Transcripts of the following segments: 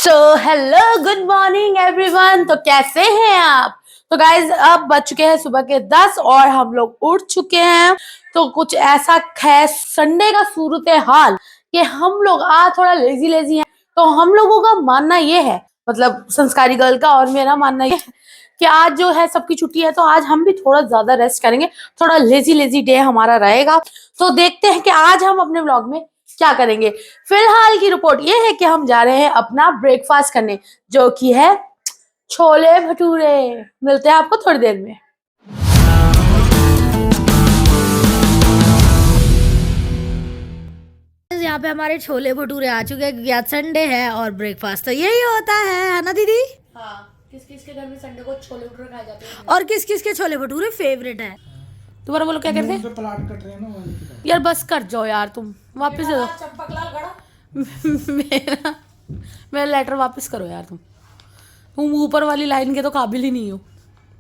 So hello good morning everyone. तो कैसे हैं आप? तो गाइज अब बज चुके हैं सुबह के 10 और हम लोग उठ चुके हैं। तो कुछ ऐसा है संडे का सूरत हाल कि हम लोग आज थोड़ा लेजी लेजी हैं। तो हम लोगों का मानना ये है, मतलब संस्कारी गर्ल का और मेरा मानना ये है कि आज जो है सबकी छुट्टी है, तो आज हम भी थोड़ा ज्यादा रेस्ट करेंगे। थोड़ा लेजी लेजी डे हमारा रहेगा। तो देखते हैं कि आज हम अपने व्लॉग में क्या करेंगे। फिलहाल की रिपोर्ट ये है कि हम जा रहे हैं अपना ब्रेकफास्ट करने, जो कि है छोले भटूरे। मिलते हैं आपको थोड़ी देर में। यहाँ पे हमारे छोले भटूरे आ चुके हैं क्योंकि आज संडे है और ब्रेकफास्ट तो यही होता है ना दीदी? हाँ। किस किस के घर में संडे को छोले भटूरे खाए जाते हैं और किस किस के छोले भटूरे फेवरेट है? तुम्हारा बोलो क्या करते हैं? प्लाट कट रहे हैं ना यार, बस कर जाओ यार, तुम वापस दे दो। मेरा मेरा लेटर वापस करो यार। तुम ऊपर वाली लाइन के तो काबिल ही नहीं हो।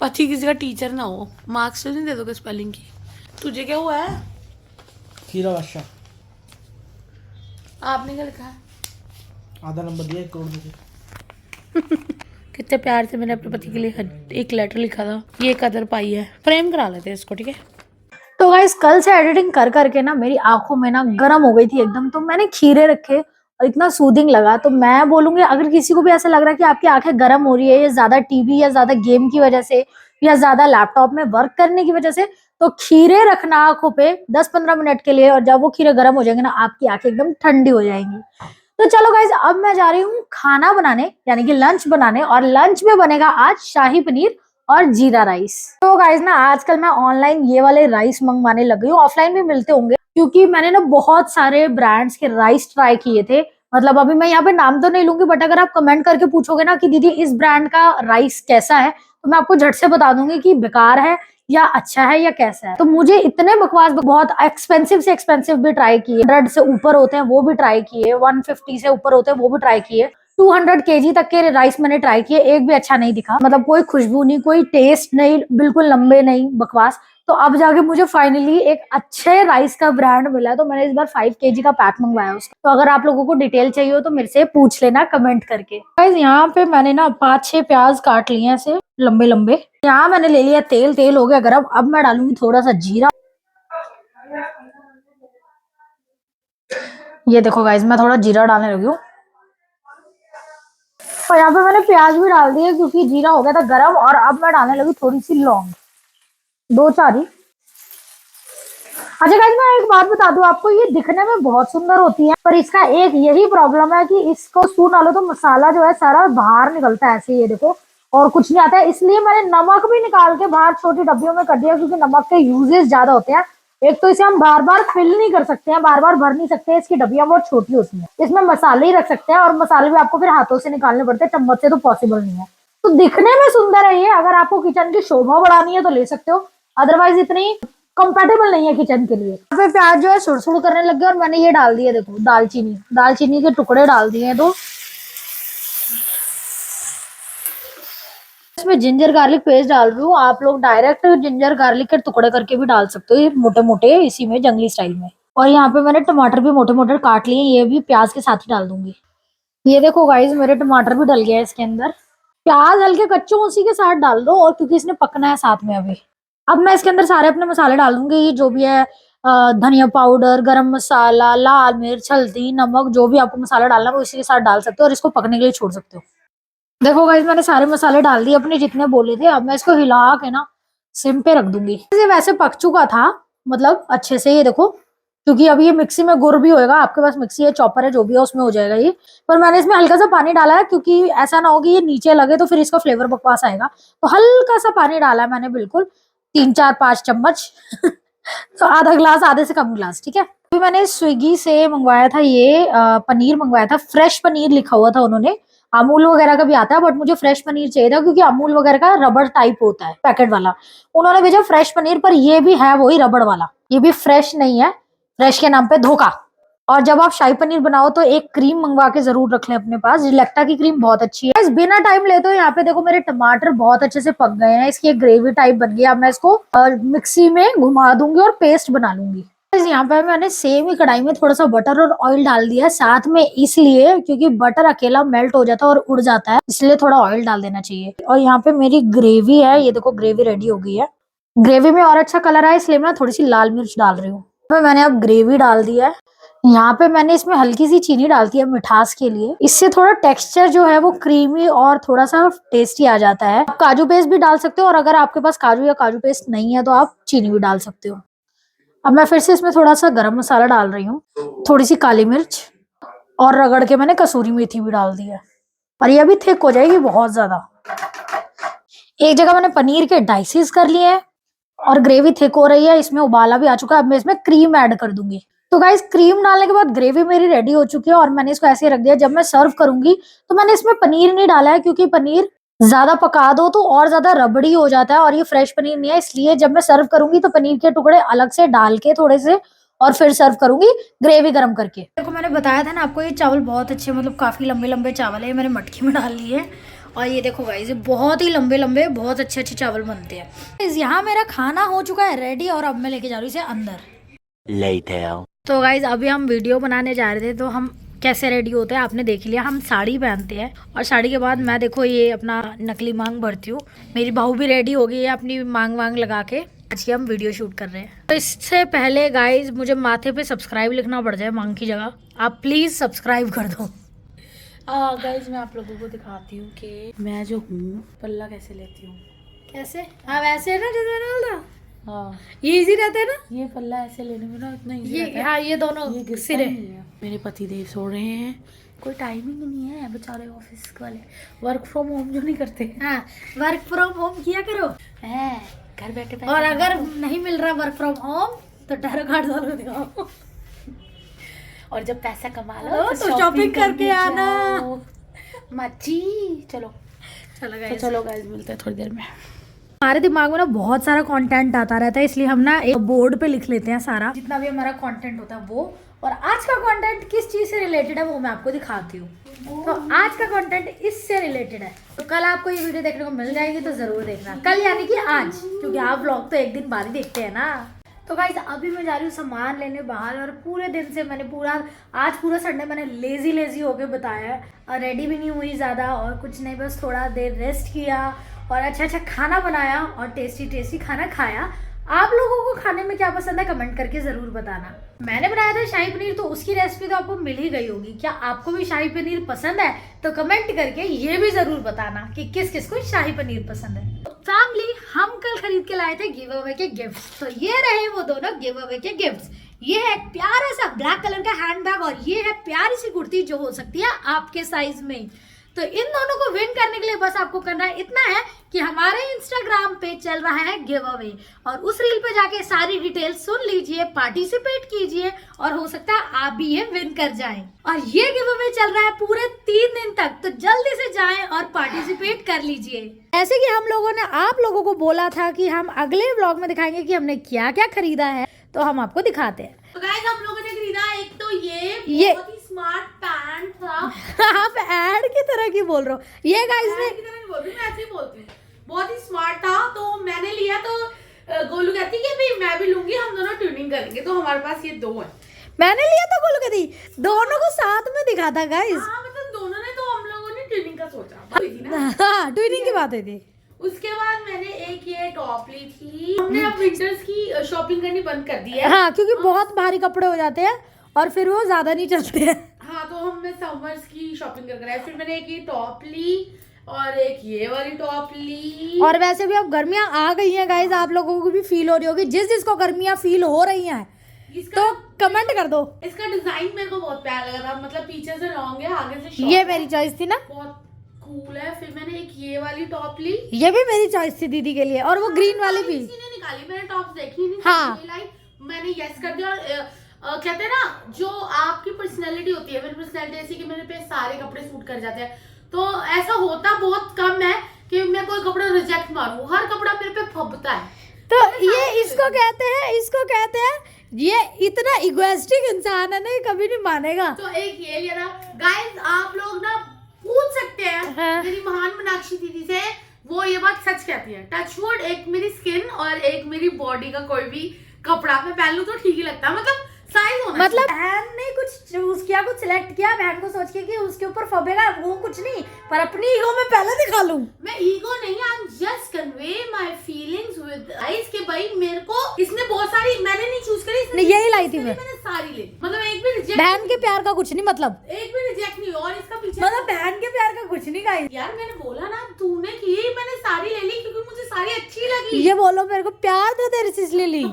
पति किसी का टीचर ना हो, मार्क्स तो नहीं दे दोगे स्पेलिंग की? तुझे क्या हुआ है? खीरा बादशाह। आपने क्या लिखा है? आधा नंबर दिया 1 करोड़ मुझे। कितने प्यार से मैंने अपने पति के लिए एक लेटर लिखा था। ये कदर पाई है। फ्रेम करा लेते हैं इसको, ठीक है? तो गाइस कल से एडिटिंग कर करके ना मेरी आंखों में ना गर्म हो गई थी एकदम। तो मैंने खीरे रखे और इतना सूदिंग लगा। तो मैं बोलूंगी अगर किसी को भी ऐसा लग रहा है कि आपकी आंखें गर्म हो रही है या ज्यादा टीवी या ज्यादा गेम की वजह से या ज्यादा लैपटॉप में वर्क करने की वजह से, तो खीरे रखना आंखों पे 10-15 मिनट के लिए, और जब वो खीरे गर्म हो जाएंगे ना आपकी आंखें एकदम ठंडी हो जाएंगी। तो चलो गाइज अब मैं जा रही हूँ खाना बनाने, यानी कि लंच बनाने, और लंच में बनेगा आज शाही पनीर और जीरा राइस। तो गाइज ना आजकल मैं ऑनलाइन ये वाले राइस मंगवाने लग गई हूँ। ऑफलाइन भी मिलते होंगे क्योंकि मैंने ना बहुत सारे ब्रांड्स के राइस ट्राई किए थे। मतलब अभी मैं यहाँ पे नाम तो नहीं लूंगी, बट अगर आप कमेंट करके पूछोगे ना कि दीदी इस ब्रांड का राइस कैसा है, तो मैं आपको झट से बता दूंगी कि बेकार है या अच्छा है या कैसा है। तो मुझे इतने बकवास, बहुत एक्सपेंसिव से एक्सपेंसिव भी ट्राई किए, 100 से ऊपर होते हैं वो भी ट्राई किए, 150 से ऊपर होते हैं वो भी ट्राई किए, 200 केजी तक के राइस मैंने ट्राई किए, एक भी अच्छा नहीं दिखा। मतलब कोई खुशबू नहीं, कोई टेस्ट नहीं, बिल्कुल लंबे नहीं, बकवास। तो अब जाके मुझे फाइनली एक अच्छे राइस का ब्रांड मिला, तो मैंने इस बार 5 केजी का पैक मंगवाया उसका। तो अगर आप लोगों को डिटेल चाहिए हो तो मेरे से पूछ लेना कमेंट करके। गाइस यहाँ पे मैंने ना 5-6 प्याज काट लिए ऐसे लंबे लंबे। यहाँ मैंने ले लिया तेल, तेल हो गया गरम। अब मैं डालूंगी थोड़ा सा जीरा। ये देखो गाइस मैं थोड़ा जीरा डालने लगी हूँ। और यहाँ पे मैंने प्याज भी डाल दिया क्योंकि जीरा हो गया था गरम। और अब मैं डालने लगी थोड़ी सी लौंग, 2-4 ही। अच्छा गाइस मैं एक बात बता दूं आपको, ये दिखने में बहुत सुंदर होती है, पर इसका एक यही प्रॉब्लम है कि इसको सून डालो तो मसाला जो है सारा बाहर निकलता है ऐसे, ये देखो, और कुछ नहीं आता है। इसलिए मैंने नमक भी निकाल के बाहर छोटी डब्बियों में कर दिया, क्योंकि नमक के यूजेस ज्यादा होते हैं। एक तो इसे हम बार बार फिल नहीं कर सकते हैं, बार बार भर नहीं सकते हैं, इसकी डब्बियां बहुत छोटी होती हैं। इसमें मसाले ही रख सकते हैं, और मसाले भी आपको फिर हाथों से निकालने पड़ते हैं, चम्मच से तो पॉसिबल नहीं है। तो दिखने में सुंदर है ये, अगर आपको किचन की शोभा बढ़ानी है तो ले सकते हो, अदरवाइज इतनी कंपेटेबल नहीं है किचन के लिए। यहाँ पे प्याज जो है सुड़ करने लग गया, और मैंने ये डाल दिया, देखो दालचीनी, दालचीनी के टुकड़े डाल दिए। तो इसमें जिंजर गार्लिक पेस्ट डाल रही हूँ। आप लोग डायरेक्ट जिंजर गार्लिक के टुकड़े करके भी डाल सकते हो, ये मोटे मोटे इसी में जंगली स्टाइल में। और यहाँ पे मैंने टमाटर भी मोटे मोटे काट लिए, ये भी प्याज के साथ ही डाल दूंगी। ये देखो गाइज मेरे टमाटर भी डल गया है इसके अंदर। प्याज हल्के कच्चे उसी के साथ डाल दो, और क्योंकि इसने पकना है साथ में अभी। अब मैं इसके अंदर सारे अपने मसाले डाल दूंगी, जो भी है धनिया पाउडर, गरम मसाला, लाल मिर्च, हल्दी, नमक, जो भी आपको मसाला डालना है वो इसी के साथ डाल सकते हो, और इसको पकने के लिए छोड़ सकते हो। देखो गाइस मैंने सारे मसाले डाल दिए अपने जितने बोले थे। अब मैं इसको हिला के ना सिम पे रख दूंगी। ये वैसे पक चुका था, मतलब अच्छे से, ये देखो, क्योंकि अब ये मिक्सी में गुड़ भी होएगा, आपके पास मिक्सी है, चॉपर है, जो भी है उसमें हो जाएगा ये। पर मैंने इसमें हल्का सा पानी डाला है क्योंकि ऐसा ना हो कि ये नीचे लगे तो फिर इसका फ्लेवर बकवास आएगा। तो हल्का सा पानी डाला है मैंने, बिल्कुल 3-4-5 चम्मच। तो आधा ग्लास, आधे से कम ग्लास, ठीक है। अभी मैंने स्विगी से मंगवाया था, ये पनीर मंगवाया था, फ्रेश पनीर लिखा हुआ था उन्होंने। अमूल वगैरह का भी आता है, बट मुझे फ्रेश पनीर चाहिए था क्योंकि अमूल वगैरह का रबड़ टाइप होता है पैकेट वाला। उन्होंने भेजा फ्रेश पनीर, पर ये भी है वही रबड़ वाला, ये भी फ्रेश नहीं है। फ्रेश के नाम पे धोखा। और जब आप शाही पनीर बनाओ तो एक क्रीम मंगवा के जरूर रख लें अपने पास, रिलेक्टा की क्रीम बहुत अच्छी है। बिना टाइम लेते हो, यहाँ पे देखो मेरे टमाटर बहुत अच्छे से पक गए हैं, इसकी एक ग्रेवी टाइप बन गई। अब मैं इसको मिक्सी में घुमा दूंगी और पेस्ट बना लूंगी। यहाँ पे मैंने सेम ही कढ़ाई में थोड़ा सा बटर और ऑयल डाल दिया है साथ में, इसलिए क्योंकि बटर अकेला मेल्ट हो जाता है और उड़ जाता है, इसलिए थोड़ा ऑयल डाल देना चाहिए। और यहाँ पे मेरी ग्रेवी है, ये देखो ग्रेवी रेडी हो गई है। ग्रेवी में और अच्छा कलर आया इसलिए मैं थोड़ी सी लाल मिर्च डाल रही हूँ। मैंने अब ग्रेवी डाल दिया है। यहाँ पे मैंने इसमें हल्की सी चीनी डालती है मिठास के लिए, इससे थोड़ा टेक्सचर जो है वो क्रीमी और थोड़ा सा टेस्टी आ जाता है। आप काजू पेस्ट भी डाल सकते हो और अगर आपके पास काजू या काजू पेस्ट नहीं है तो आप चीनी भी डाल सकते हो। अब मैं फिर से इसमें थोड़ा सा गरम मसाला डाल रही हूँ, थोड़ी सी काली मिर्च और रगड़ के मैंने कसूरी मेथी भी डाल दी है। और ये अभी थिक हो जाएगी बहुत ज्यादा। एक जगह मैंने पनीर के डाइसेस कर लिए हैं और ग्रेवी थिक हो रही है, इसमें उबाला भी आ चुका है। अब मैं इसमें क्रीम ऐड कर दूंगी। तो गाइस क्रीम डालने के बाद ग्रेवी मेरी रेडी हो चुकी है और मैंने इसको ऐसे रख दिया। जब मैं सर्व करूंगी तो मैंने इसमें पनीर नहीं डाला है, क्योंकि पनीर ज्यादा पका दो तो और ज्यादा रबड़ी हो जाता है और ये फ्रेश पनीर नहीं है, इसलिए जब मैं सर्व करूंगी तो पनीर के टुकड़े अलग से डाल के थोड़े से और फिर सर्व करूंगी ग्रेवी गर्म करके। देखो मैंने बताया था ना आपको, ये चावल बहुत अच्छे, मतलब काफी लंबे लंबे चावल है, मैंने मटकी में डाल लिए है। और ये देखो गाइस, ये बहुत ही लंबे लंबे बहुत अच्छे अच्छे चावल बनते हैं। यहाँ मेरा खाना हो चुका है रेडी और अब मैं लेके जा रही हूँ इसे अंदर। तो गाइज अभी हम वीडियो बनाने जा रहे थे, तो हम कैसे रेडी होते हैं आपने देख लिया। हम साड़ी पहनते हैं और साड़ी के बाद मैं देखो ये अपना नकली मांग भरती हूँ। मेरी बहू भी रेडी हो गई है अपनी मांग वांग लगा के। आज की हम वीडियो शूट कर रहे हैं। तो इससे पहले गाइज मुझे माथे पे सब्सक्राइब लिखना पड़ जाए मांग की जगह, आप प्लीज सब्सक्राइब कर दो। गाइज मैं आप लोगों को दिखाती हूँ कि मैं जो हूँ पल्ला कैसे लेती हूँ। कैसे? हाँ वैसे है ना जैसे मैंने बोला। हाँ ये इजी रहता है ना, ये पल्ला ऐसे लेने में ना इतना इजी रहता ये है। हाँ ये दोनों ये गिरता सिरे। नहीं है। मेरे पति देव सो रहे हैं, कोई टाइमिंग नहीं है बेचारे ऑफिस वाले, वर्क फ्रॉम होम जो नहीं करते। हाँ वर्क फ्रॉम होम किया करो है घर बैठे और अगर नहीं मिल रहा वर्क फ्रॉम होम तो टैरो कार्ड वालों को दिखाओ और जब पैसा कमा लो तो शॉपिंग करके आना। मच्छी चलो चलो गाइस मिलते हैं थोड़ी देर में। हमारे दिमाग में ना बहुत सारा कंटेंट आता रहता है, इसलिए हम ना एक बोर्ड पे लिख लेते हैं सारा जितना भी हमारा कंटेंट होता है वो। और आज का कंटेंट किस चीज से रिलेटेड है वो मैं आपको दिखाती हूँ। तो आज का कंटेंट इससे रिलेटेड है, तो कल आपको ये वीडियो देखने को मिल जाएगी, तो जरूर देखना कल, यानी कि आज, क्योंकि आप व्लॉग तो एक दिन बाद ही देखते हैं ना। तो गाइस अभी मैं जा रही हूँ सामान लेने बाहर, और पूरे दिन से मैंने आज पूरा संडे मैंने लेजी होके बताया है, और रेडी भी नहीं हुई ज़्यादा और कुछ नहीं, बस थोड़ा देर रेस्ट किया और अच्छा खाना बनाया और टेस्टी खाना खाया। आप लोगों को खाने में क्या पसंद है कमेंट करके ज़रूर बताना। मैंने बनाया था शाही पनीर, तो उसकी रेसिपी तो आपको मिल ही गई होगी। क्या आपको भी शाही पनीर पसंद है? तो कमेंट करके ये भी ज़रूर बताना कि किस किस को शाही पनीर पसंद है। फैमिली हम कल खरीद के लाए थे गिव अवे के गिफ्ट्स, तो ये रहे वो दोनों गिव अवे के गिफ्ट्स। ये है प्यारा सा ब्लैक कलर का हैंडबैग और ये है प्यारी सी कुर्ती जो हो सकती है आपके साइज में। तो इन दोनों को विन करने के लिए बस आपको करना है इतना है कि हमारे इंस्टाग्राम पे चल रहा है गिव अवे, और उस रील पे जाके सारी डिटेल्स सुन लीजिए, पार्टिसिपेट कीजिए और हो सकता है आप भी ये विन कर जाएं। और ये गिव अवे चल रहा है पूरे 3 दिन तक, तो जल्दी से जाएं और पार्टिसिपेट कर लीजिए। ऐसे कि हम लोगों ने आप लोगों को बोला था कि हम अगले व्लॉग में दिखाएंगे कि हमने क्या क्या खरीदा है, तो हम आपको दिखाते हैं। तो गाइस हम लोगों ने खरीदा एक तो ये बहुत ही स्मार्ट पैंट था। आप ऐड की तरह की बोल रहे हो? ये गाइस ने मैं ऐसे ही बोलती हूँ, बहुत ही स्मार्ट था तो मैंने लिया। तो गोलू कहती कि भाई मैं भी लूंगी, हम दोनों ट्यूनिंग करेंगे, तो हमारे पास ये 2 है। मैंने लिया था, गोलू कहती दोनों को साथ में दिखा था गाइस। हाँ मतलब दोनों ने, तो हम लोगों ने ट्यूनिंग का सोचा हुई थी ना। हाँ ट्यूनिंग की बात हुई थी। उसके बाद मैंने एक ये टॉप ली थी। हमने अब विंटर्स की शॉपिंग करनी बंद कर दी है। हाँ क्योंकि बहुत भारी कपड़े हो जाते हैं और फिर वो ज्यादा नहीं चलते हैं। हाँ तो हमने समर्स की शॉपिंग कर रहे हैं। फिर मैंने एक ये टॉप ली और एक ये वाली टॉप ली। और वैसे भी अब गर्मियां आ गई हैं गाइस, आप लोगों को भी फील हो रही होगी। जिसको गर्मियां फील हो रही हैं तो कमेंट कर दो। इसका डिजाइन मेरे को बहुत प्यारा लगा था, मतलब पीछे से लॉन्ग है, आगे से शॉर्ट। ये मेरी चॉइस थी ना, बहुत कूल है। फिर मैंने एक ये वाली टॉप ली, ये भी मेरी चॉइस थी दीदी के लिए, और वो ग्रीन वाली भी किसी ने निकाली, मैंने टॉप देखी नहीं। हाँ मैंने यस कर दिया। और कहते हैं ना जो आपकी पर्सनैलिटी होती है, मेरी पर्सनैलिटी ऐसी कि मेरे पे सारे कपड़े सूट कर जाते हैं, तो ऐसा होता बहुत कम है कि मैं कोई कपड़ा रिजेक्ट मारूं, हर कपड़ा मेरे पे फबता है। तो ये इसको कहते हैं ये इतना इगोइस्टिक इंसान है ना, ये कभी नहीं मानेगा। तो एक ये लिया था। गाइस आप लोग ना पूछ सकते हैं हाँ। मेरी महान मीनाक्षी दीदी से, वो ये बात सच कहती है। टचवुड एक मेरी स्किन और एक मेरी बॉडी का कोई भी कपड़ा मैं पहन लूं तो ठीक ही लगता है, मतलब साइज होना मतलब बहन ने कुछ चूज किया, कुछ सिलेक्ट किया, बहन को सोच के कि उसके ऊपर फबेगा, वो कुछ नहीं, पर अपनी ईगो में पहले दिखा लूं। मैं ईगो नहीं, I am just convey my feelings with eyes के भाई मेरे को इसने बहुत सारी, मैंने नहीं चूज करी, नहीं यही लाई थी मैं, मैंने सारी ली, मतलब एक भी रिजेक्ट, बहन के प्यार का कुछ नहीं, मतलब एक भी रिजेक्ट नहीं। और इसका पीछे मतलब बहन के प्यार का कुछ नहीं गाइस। यार मैंने बोला ना तूने की, मैंने सारी ले ली क्योंकि मुझे सारी अच्छी लगी। ये बोलो मेरे को प्यार तो तेरे से इसलिए ली।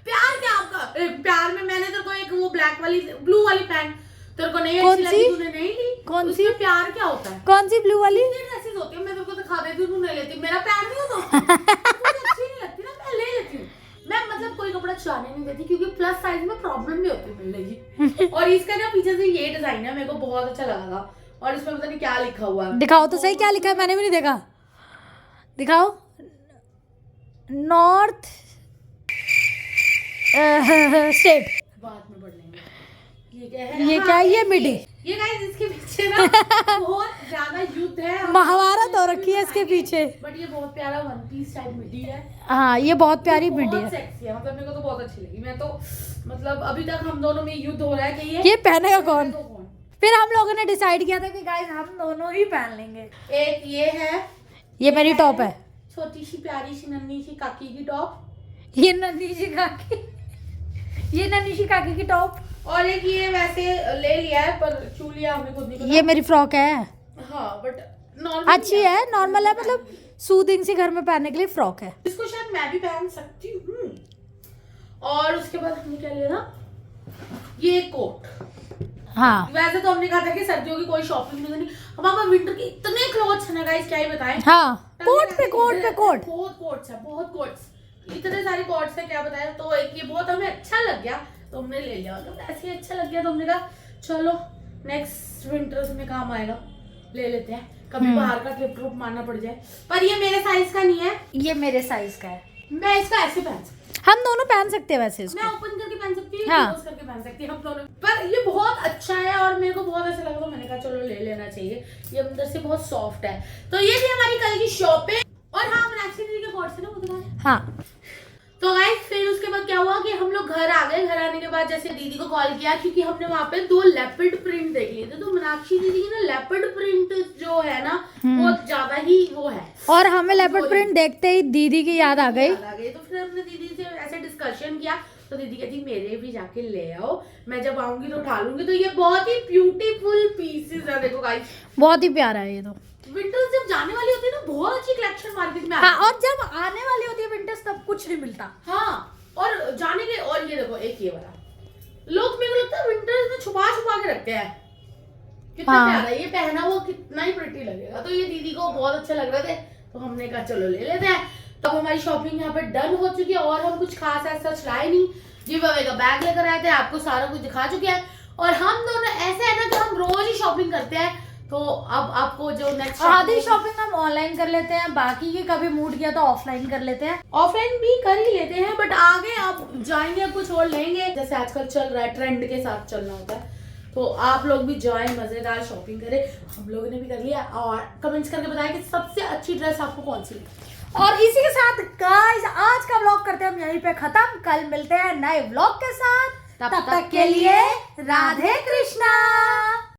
प्यार क्या आपका? प्यार में मैंने तेरे को एक वो ब्लैक वाली ब्लू वाली पैंट तेरे को नहीं कौन अच्छी सी? लगी, तूने नहीं ली। कौन सी? उसमें प्यार क्या होता है? कौन सी ब्लू वाली? कितनी ड्रेसेस होती है, मैं तेरे को दिखा देती हूँ, तू नहीं लेती, मेरा प्यार नहीं होता। मुझे अच्छी नहीं लगती ना, मैं ले लेती हूँ। मैं मतलब कोई कपड़ा चाहने नहीं देती क्योंकि प्लस साइज में प्रॉब्लम भी होती है मिलने की। और इसका ना पीछे से ये डिजाइन है, मेरे को बहुत अच्छा लगा था, और इसमें पता नहीं क्या लिखा हुआ है। दिखाओ तो सही क्या लिखा है, मैंने भी नहीं देखा, दिखाओ। नॉर्थ स्टेट, बाद में पढ़ लेंगे। ये क्या है? ये हाँ, क्या है? ये मिडी, ये गाइस इसके पीछे ना बहुत ज्यादा युद्ध है, महाभारत हो रखी है इसके पीछे। बट ये बहुत प्यारा वन पीस टाइप मिडी है। हाँ ये बहुत प्यारी मिडी बहुत है, सेक्सी है, मतलब मेरे को तो बहुत अच्छी लगी। मैं तो मतलब अभी तक हम दोनों में युद्ध हो रहा है कि ये पहनेगा कौन? तो कौन? फिर हम लोगों ने डिसाइड किया था कि गाइस हम दोनों ही पहन लेंगे। एक ये है, ये मेरी टॉप है, छोटी सी प्यारी सी नन्ही सी काकी की टॉप, ये नन्ही सी काकी, ये नन्ही सी काकी की टॉप, और एक ये वैसे ले लिया है पर चूलिया हमें खुद नहीं पता। ये मेरी फ्रॉक है। हाँ बट नॉर्मल अच्छी है, नॉर्मल है, मतलब सूदिंग सी घर में पहनने के लिए फ्रॉक है। इसको शायद मैं भी पहन सकती हूँ। और उसके बाद हमने क्या लिया था, ये कोट। हाँ वैसे तो हमने कहा था कि सर्दियों की कोई शॉपिंग नहीं करनी, हमारे पास विंटर के इतने क्लोथ्स हैं ना गाइस, क्या ही बताएं। हाँ, कोट पे कोट पे कोट, बहुत कोट्स है, बहुत कोट्स, इतने सारे कोट्स है, क्या बताएं। तो एक ये बहुत हमें अच्छा लग गया तो हमने ले लिया, मतलब ऐसे ही अच्छा लग गया तो हमने कहा चलो नेक्स्ट विंटर्स में काम आएगा, ले लेते हैं, कभी बाहर का ट्रिप मारना पड़ जाए। पर ये मेरे साइज का नहीं है, ये मेरे साइज का है, मैं इसका ऐसे पहन सकती हूँ, हम दोनों पहन सकते हैं वैसे इसको। मैं ओपन करके पहन सकती हूँ, हाँ। क्लोज करके पहन सकती हूँ, हम दोनों। पर ये बहुत अच्छा है और मेरे को बहुत अच्छा लगा तो मैंने कहा चलो ले लेना चाहिए, ये अंदर से बहुत सॉफ्ट है। तो ये थी हमारी कल की शॉपिंग। और हाँ मीनाक्षी दीदी के कोट से ना वो दिखाएं। हाँ तो गाइस फिर उसके बाद क्या हुआ कि हम लोग घर आ गए। घर आने के बाद जैसे दीदी को कॉल किया क्योंकि हमने वहाँ पे 2 लेपर्ड प्रिंट देख लिए थे। तो मीनाक्षी दीदी की ना लेपर्ड प्रिंट जो है ना बहुत ज्यादा ही वो है, और हमें लेपर्ड प्रिंट देखते ही दीदी की याद आ गई। तो फिर हमने दीदी से ऐसे डिस्कशन किया तो दीदी कहती मेरे भी जाके ले आओ, मैं जब आऊंगी तो उठा लूंगी। तो ये बहुत ही ब्यूटीफुल पीसेस है, देखो गाइस बहुत ही प्यारा है ये तो। विंटर्स जब जाने वाली होती है ना बहुत अच्छी कलेक्शन मार्केट में हाँ, आती है। और जब आने वाली होती है विंटर्स तब कुछ नहीं मिलता। हाँ और जाने के, और ये देखो एक ये वाला, लोग मेरे को लगता है विंटर्स में छुपा छुपा के रखते हैं। कितना हाँ। प्यारा ये पहना हुआ, कितना ही प्रिटी लगेगा। तो ये दीदी को बहुत अच्छा लग रहे थे तो हमने कहा चलो ले लेते हैं। तो अब हमारी शॉपिंग यहाँ पे डन हो चुकी है और हम कुछ खास ऐसा लाए नहीं। गिव अवे का बैग लेकर आए थे, आपको सारा कुछ दिखा चुके हैं। और हम दोनों ऐसे है ना कि हम रोज ही शॉपिंग करते हैं, तो अब आपको जो नेक्स्ट आधी शॉपिंग हम ऑनलाइन कर लेते हैं, बाकी की कभी मूड किया तो ऑफलाइन कर लेते हैं। ऑफलाइन भी कर ही लेते हैं, बट आगे अब जाएंगे कुछ और लेंगे। जैसे आजकल चल रहा है, ट्रेंड के साथ चलना होता है, तो आप लोग भी जाएं, मजेदार शॉपिंग करें। हम लोगों ने भी कर लिया और कमेंट्स करके बताएं कि सबसे अच्छी ड्रेस आपको कौन सी लगी। और इसी के साथ गाइस आज का व्लॉग करते हैं हम यहीं पे खत्म। कल मिलते हैं नए व्लॉग के साथ, तब तक के लिए राधे कृष्णा।